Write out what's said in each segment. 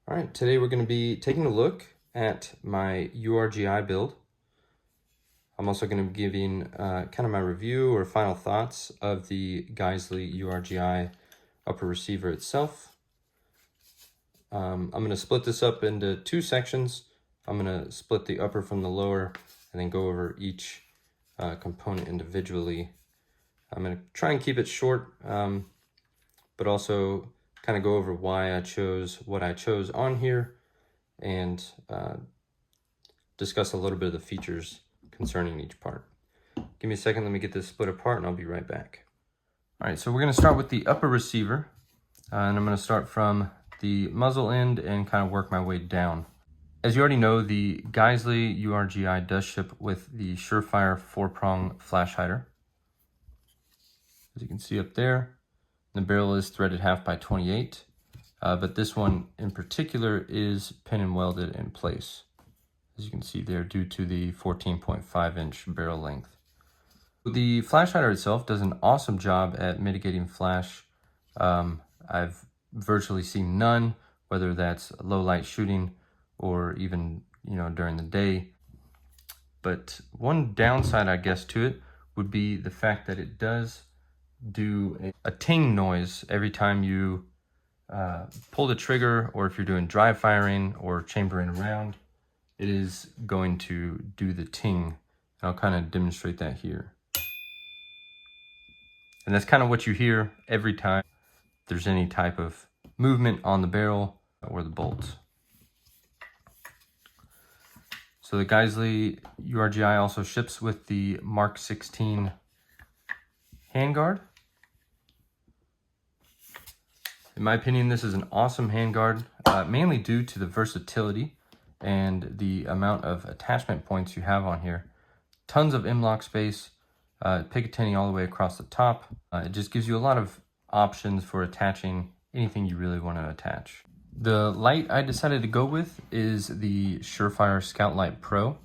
All right, today we're going to be taking a look at my URGI build. I'm also going to be giving kind of my review or final thoughts of the Geissele URGI upper receiver itself. I'm going to split this up into two sections. I'm going to split the upper from the lower and then go over each component individually. I'm going to try and keep it short, but also kind of go over why I chose what I chose on here and discuss a little bit of the features concerning each part. Give me a second, let me get this split apart and I'll be right back. All right, so we're gonna start with the upper receiver, and I'm gonna start from the muzzle end and kind of work my way down. As you already know, the Geissele URGI does ship with the Surefire 4-prong flash hider. As you can see up there, the barrel is threaded 1/2 by 28, but this one in particular is pin and welded in place, as you can see there, due to the 14.5-inch barrel length. The flash hider itself does an awesome job at mitigating flash. I've virtually seen none, whether that's low light shooting or even during the day. But one downside, I guess, to it would be the fact that it does do a ting noise every time you pull the trigger, or if you're doing dry firing or chambering around, it is going to do the ting. And I'll kind of demonstrate that here. And that's kind of what you hear every time there's any type of movement on the barrel or the bolts. So the Geissele URGI also ships with the Mark 16 handguard. In my opinion, this is an awesome handguard, mainly due to the versatility and the amount of attachment points you have on here. Tons of M-lock space, Picatinny all the way across the top. It just gives you a lot of options for attaching anything you really want to attach. The light I decided to go with is the Surefire Scout Light Pro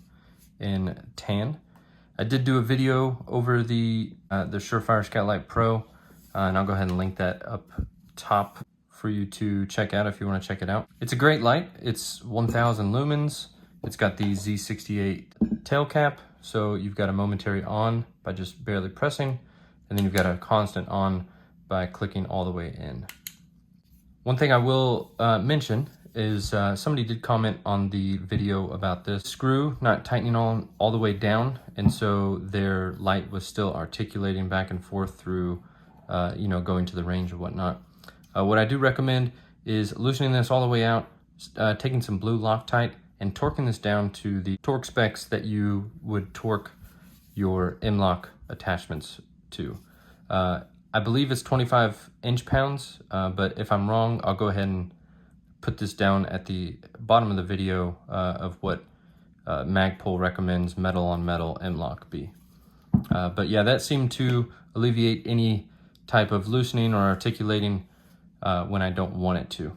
in tan. I did do a video over the Surefire Scout Light Pro, and I'll go ahead and link that up top for you to check out if you want to check it out. It's a great light. It's 1000 lumens. It's got the Z68 tail cap, so you've got a momentary on by just barely pressing, and then you've got a constant on by clicking all the way in. One thing I will mention is somebody did comment on the video about this screw not tightening all the way down, and so their light was still articulating back and forth through going to the range and whatnot. What I do recommend is loosening this all the way out, taking some blue Loctite and torquing this down to the torque specs that you would torque your M-lock attachments to. I believe it's 25 inch-pounds, but if I'm wrong, I'll go ahead and put this down at the bottom of the video of what Magpul recommends metal on metal M-lock be. But yeah, that seemed to alleviate any type of loosening or articulating when I don't want it to.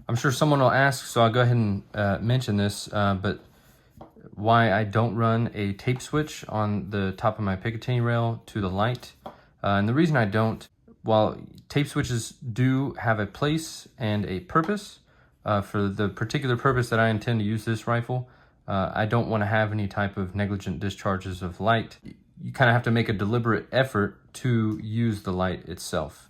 I'm sure someone will ask, so I'll go ahead and mention this, but why I don't run a tape switch on the top of my Picatinny rail to the light. And the reason I don't, while tape switches do have a place and a purpose, for the particular purpose that I intend to use this rifle, I don't want to have any type of negligent discharges of light. You kind of have to make a deliberate effort to use the light itself.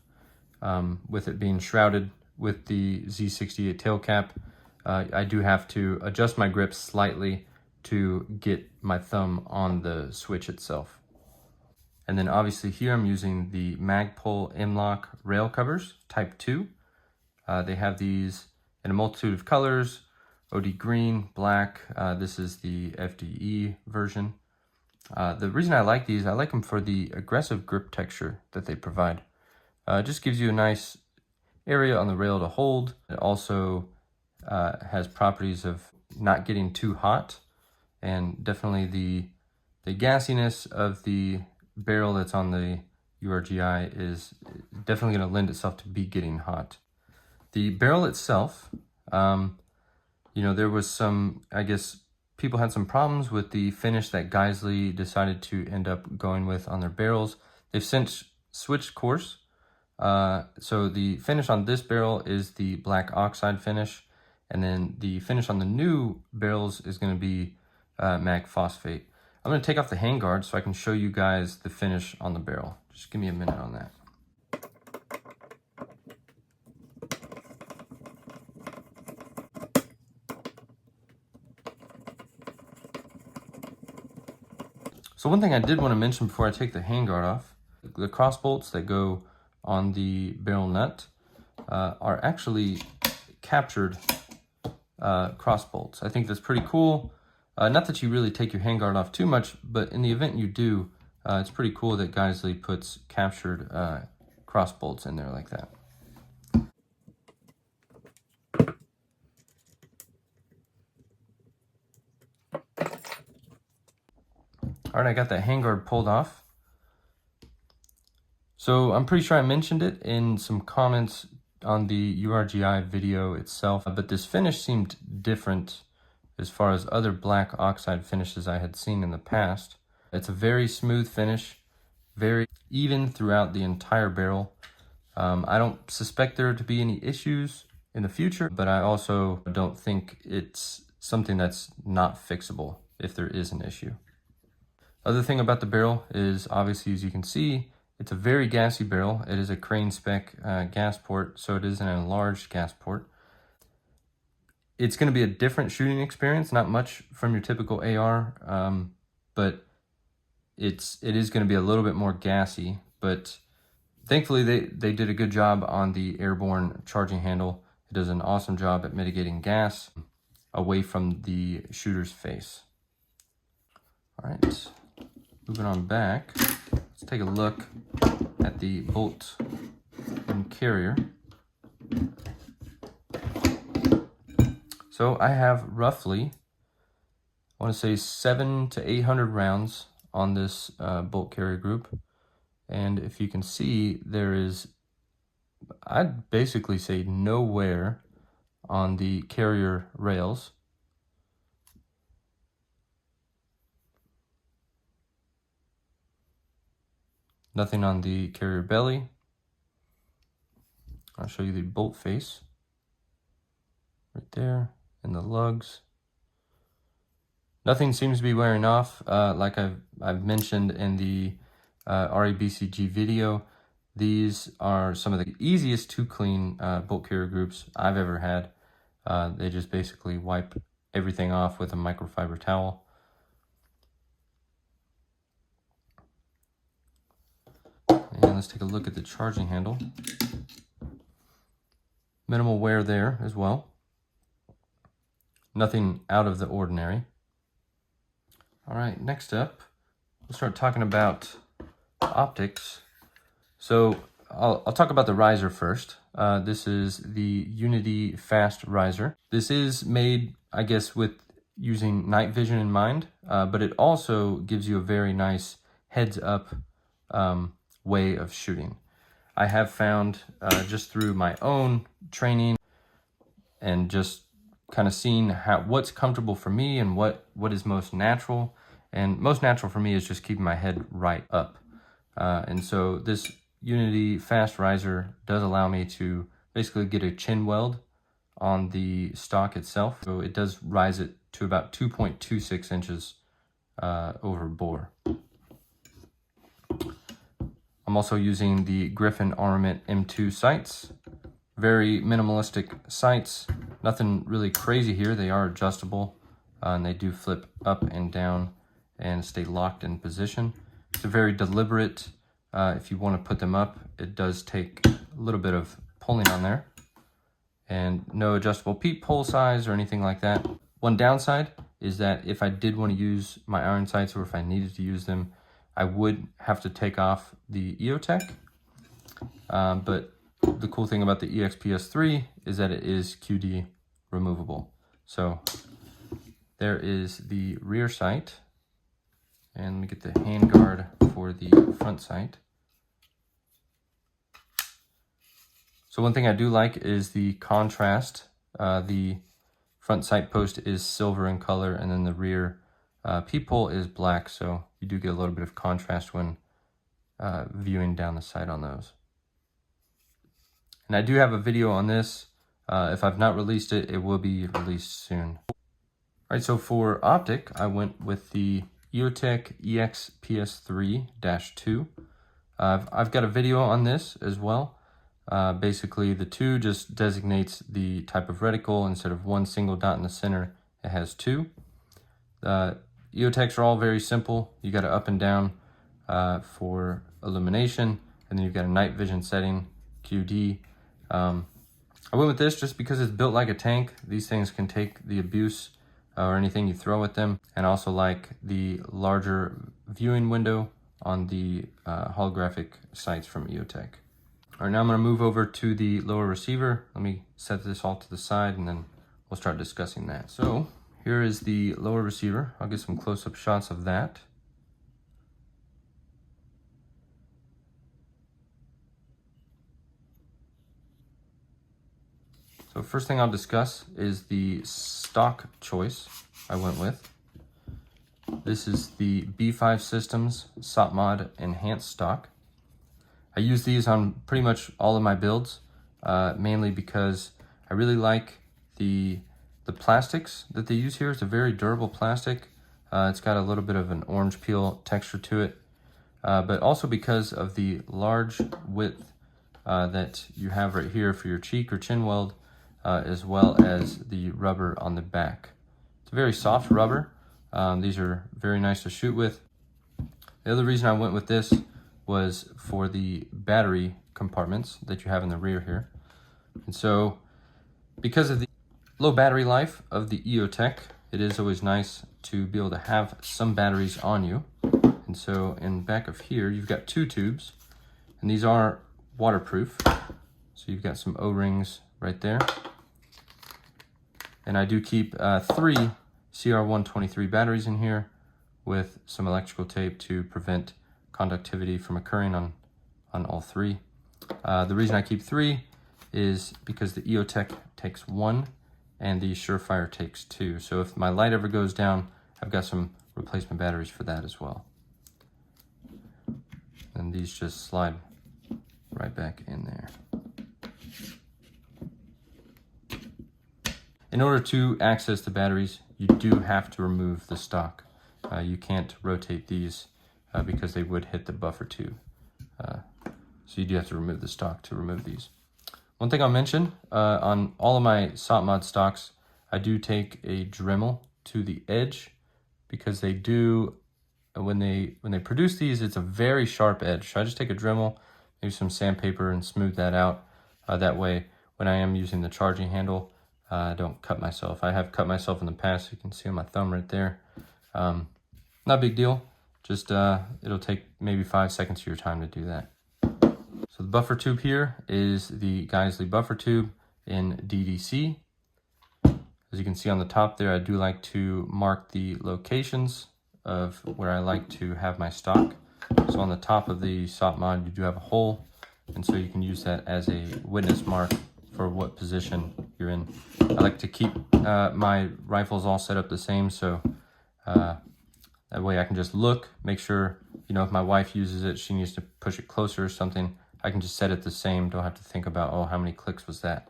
With it being shrouded with the Z68 tail cap, I do have to adjust my grip slightly to get my thumb on the switch itself. And then obviously here I'm using the Magpul M-lock rail covers, type 2. They have these in a multitude of colors, OD green, black. This is the FDE version. The reason I like these, I like them for the aggressive grip texture that they provide. It just gives you a nice area on the rail to hold. It also has properties of not getting too hot, and definitely the gassiness of the barrel that's on the URGI is definitely going to lend itself to be getting hot. The barrel itself, there was some, I guess, people had some problems with the finish that Geissele decided to end up going with on their barrels. They've since switched course. So the finish on this barrel is the black oxide finish, And then the finish on the new barrels is going to be mag phosphate. I'm going to take off the handguard so I can show you guys the finish on the barrel. Just give me a minute on that. So one thing I did want to mention before I take the handguard off, the cross bolts that go on the barrel nut are actually captured cross bolts. I think that's pretty cool. Not that you really take your handguard off too much, but in the event you do, it's pretty cool that Geissele puts captured cross bolts in there like that. All right, I got that handguard pulled off. So I'm pretty sure I mentioned it in some comments on the URGI video itself, but this finish seemed different as far as other black oxide finishes I had seen in the past. It's a very smooth finish, very even throughout the entire barrel. I don't suspect there to be any issues in the future, but I also don't think it's something that's not fixable if there is an issue. Other thing about the barrel is, obviously, as you can see, it's a very gassy barrel. It is a crane spec gas port, so it is an enlarged gas port. It's going to be a different shooting experience, not much from your typical AR, but it is going to be a little bit more gassy. But thankfully, they did a good job on the airborne charging handle. It does an awesome job at mitigating gas away from the shooter's face. All right. Moving on back, let's take a look at the bolt and carrier. So I have roughly, I want to say 700 to 800 rounds on this bolt carrier group. And if you can see, there is, I'd basically say, no wear on the carrier rails. Nothing on the carrier belly. I'll show you the bolt face right there, and the lugs. Nothing seems to be wearing off. Like I've mentioned in the REBCG video, these are some of the easiest to clean bolt carrier groups I've ever had. They just basically wipe everything off with a microfiber towel. And let's take a look at the charging handle. Minimal wear there as well. Nothing out of the ordinary. All right, next up, we'll start talking about optics. So I'll talk about the riser first. This is the Unity Fast Riser. This is made, I guess, with using night vision in mind, but it also gives you a very nice heads-up way of shooting. I have found just through my own training and just kind of seeing what's comfortable for me and what is most natural. And most natural for me is just keeping my head right up. And so this Unity Fast Riser does allow me to basically get a chin weld on the stock itself. So it does rise it to about 2.26 inches over bore. I'm also using the Griffin Armament M2 sights. Very minimalistic sights. Nothing really crazy here. They are adjustable and they do flip up and down and stay locked in position. It's a very deliberate, if you want to put them up, it does take a little bit of pulling on there. And no adjustable peephole size or anything like that. One downside is that if I did want to use my iron sights, or if I needed to use them, I would have to take off the EOTech. But the cool thing about the EXPS3 is that it is QD removable. So there is the rear sight. And let me get the handguard for the front sight. So one thing I do like is the contrast. The front sight post is silver in color, and then the rear peephole is black, so you do get a little bit of contrast when viewing down the sight on those. And I do have a video on this If I've not released it, it will be released soon. All right, so for optic, I went with the EOTech EXPS3-2. I've got a video on this as well. Basically, the 2 just designates the type of reticle. Instead of one single dot in the center, it has 2. EOTechs are all very simple. You got to up and down for illumination, and then you've got a night vision setting, QD. I went with this just because it's built like a tank. These things can take the abuse or anything you throw at them, and also like the larger viewing window on the holographic sights from EOTech. All right, now I'm going to move over to the lower receiver. Let me set this all to the side, and then we'll start discussing that. So here is the lower receiver. I'll get some close-up shots of that. So first thing I'll discuss is the stock choice I went with. This is the B5 Systems SOPMOD Enhanced stock. I use these on pretty much all of my builds, mainly because I really like the plastics that they use here. It's a very durable plastic. It's got a little bit of an orange peel texture to it, but also because of the large width that you have right here for your cheek or chin weld, as well as the rubber on the back. It's a very soft rubber. These are very nice to shoot with. The other reason I went with this was for the battery compartments that you have in the rear here. And so because of the low battery life of the EOTech, it is always nice to be able to have some batteries on you. And so in back of here, you've got 2 tubes, and these are waterproof. So you've got some O-rings right there. And I do keep 3 CR123 batteries in here with some electrical tape to prevent conductivity from occurring on all 3. The reason I keep 3 is because the EOTech takes 1 and the Surefire takes 2. So if my light ever goes down, I've got some replacement batteries for that as well. And these just slide right back in there. In order to access the batteries, you do have to remove the stock. You can't rotate these because they would hit the buffer tube. So you do have to remove the stock to remove these. One thing I'll mention, on all of my SOPMOD stocks, I do take a Dremel to the edge because they do, when they produce these, it's a very sharp edge. So I just take a Dremel, maybe some sandpaper, and smooth that out. That way, when I am using the charging handle, I don't cut myself. I have cut myself in the past. You can see on my thumb right there. Not a big deal. Just it'll take maybe 5 seconds of your time to do that. So the buffer tube here is the Geissele buffer tube in DDC. As you can see on the top there, I do like to mark the locations of where I like to have my stock. So on the top of the SOPMOD, you do have a hole, and so you can use that as a witness mark for what position you're in. I like to keep my rifles all set up the same, so that way I can just look, make sure, you know, if my wife uses it, she needs to push it closer or something, I can just set it the same, don't have to think about, oh, how many clicks was that?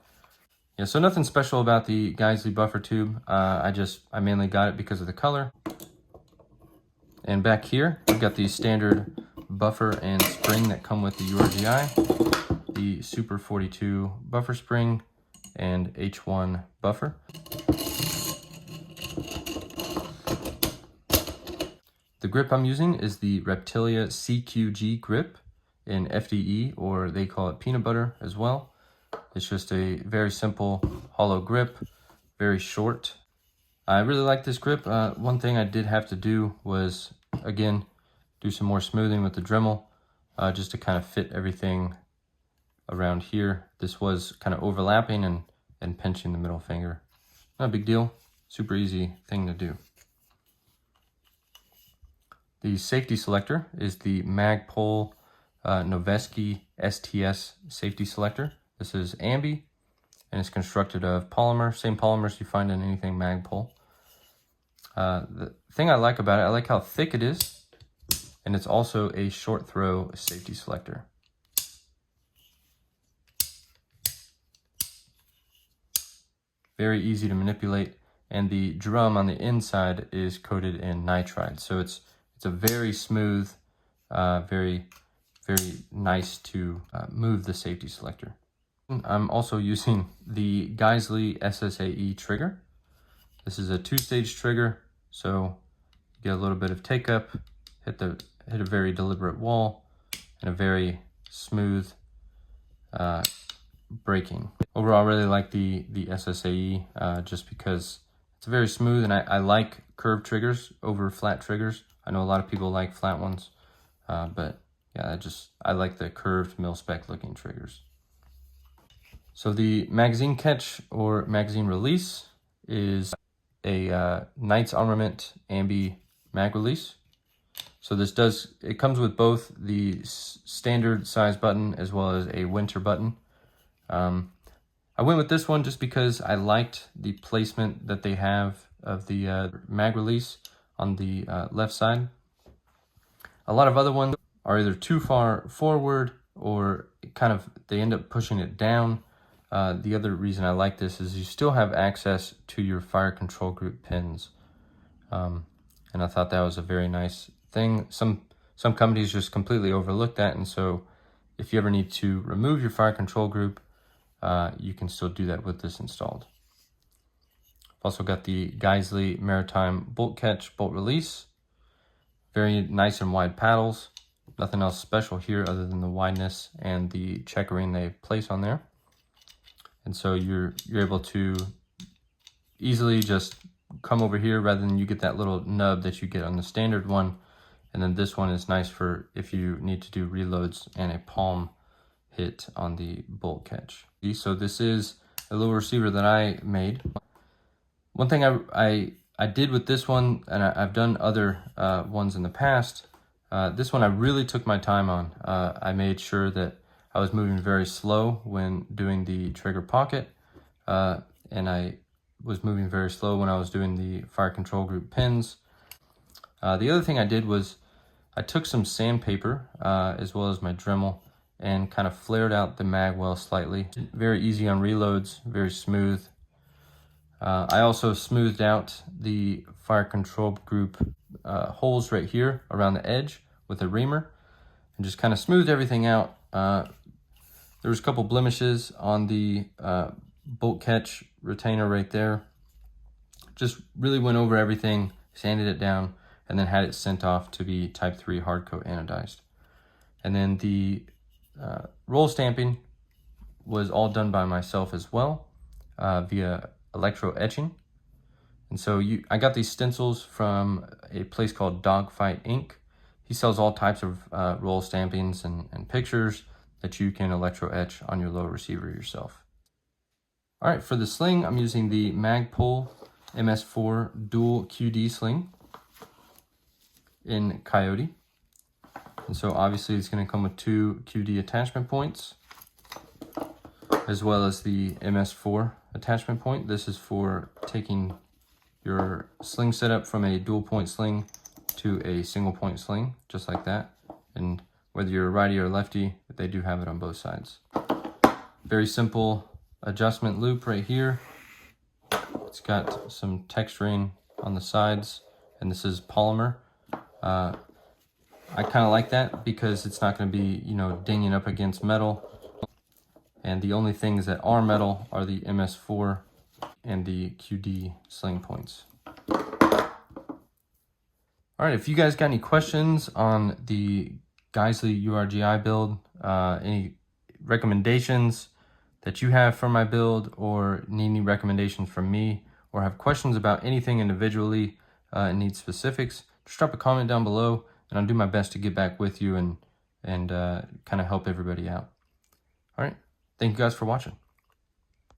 Yeah, so nothing special about the Geissele buffer tube. I mainly got it because of the color. And back here, we've got the standard buffer and spring that come with the URGI, the Super 42 buffer spring, and H1 buffer. The grip I'm using is the Reptilia CQG grip in FDE, or they call it peanut butter as well. It's just a very simple hollow grip, very short. I really like this grip. One thing I did have to do was, again, do some more smoothing with the Dremel, just to kind of fit everything around here. This was kind of overlapping and pinching the middle finger. Not a big deal, super easy thing to do. The safety selector is the Magpul Noveski STS safety selector. This is ambi, and it's constructed of polymer, same polymers you find in anything Magpul. The thing I like about it, I like how thick it is, and it's also a short throw safety selector. very easy to manipulate, and the drum on the inside is coated in nitride. So it's a very smooth, very nice to move the safety selector. I'm also using the Geissele SSAE trigger. This is a 2-stage trigger, so you get a little bit of take up, hit a very deliberate wall, and a very smooth braking. Overall, I really like the SSAE just because it's very smooth, and I like curved triggers over flat triggers. I know a lot of people like flat ones, but yeah, I like the curved mil-spec looking triggers. So the magazine catch or magazine release is a Knights Armament Ambi mag release. So it comes with both the standard size button as well as a winter button. I went with this one just because I liked the placement that they have of the mag release on the left side. A lot of other ones are either too far forward or they end up pushing it down. The other reason I like this is you still have access to your fire control group pins. And I thought that was a very nice thing. Some companies just completely overlook that, and so if you ever need to remove your fire control group, you can still do that with this installed. I've also got the Geissele Maritime bolt catch, bolt release. Very nice and wide paddles. Nothing else special here other than the wideness and the checkering they place on there. And so you're able to easily just come over here rather than you get that little nub that you get on the standard one. And then this one is nice for if you need to do reloads and a palm hit on the bolt catch. So this is a little receiver that I made. One thing I did with this one, and I've done other ones in the past, this one I really took my time on. I made sure that I was moving very slow when doing the trigger pocket, and I was moving very slow when I was doing the fire control group pins. The other thing I did was I took some sandpaper as well as my Dremel and kind of flared out the mag well slightly. Very easy on reloads, very smooth. I also smoothed out the fire control group holes right here around the edge with a reamer and just kind of smoothed everything out. There was a couple blemishes on the bolt catch retainer right there. Just really went over everything, sanded it down, and then had it sent off to be type 3 hard coat anodized. And then the roll stamping was all done by myself as well via electro etching. And so I got these stencils from a place called Dogfight Ink. He sells all types of roll stampings and pictures that you can electro etch on your low receiver yourself. All right, for the sling, I'm using the Magpul MS4 dual QD sling in Coyote. And so obviously it's going to come with 2 QD attachment points as well as the MS4 attachment point. This is for taking your sling setup from a dual point sling to a single point sling, just like that. And whether you're a righty or lefty, they do have it on both sides. Very simple adjustment loop right here. It's got some texturing on the sides, and this is polymer. I kind of like that because it's not going to be, dinging up against metal. And the only things that are metal are the MS4 and the QD sling points. All right, if you guys got any questions on the Geissele URG-I build, any recommendations that you have for my build, or need any recommendations from me, or have questions about anything individually and need specifics, just drop a comment down below and I'll do my best to get back with you and kind of help everybody out. All right, thank you guys for watching.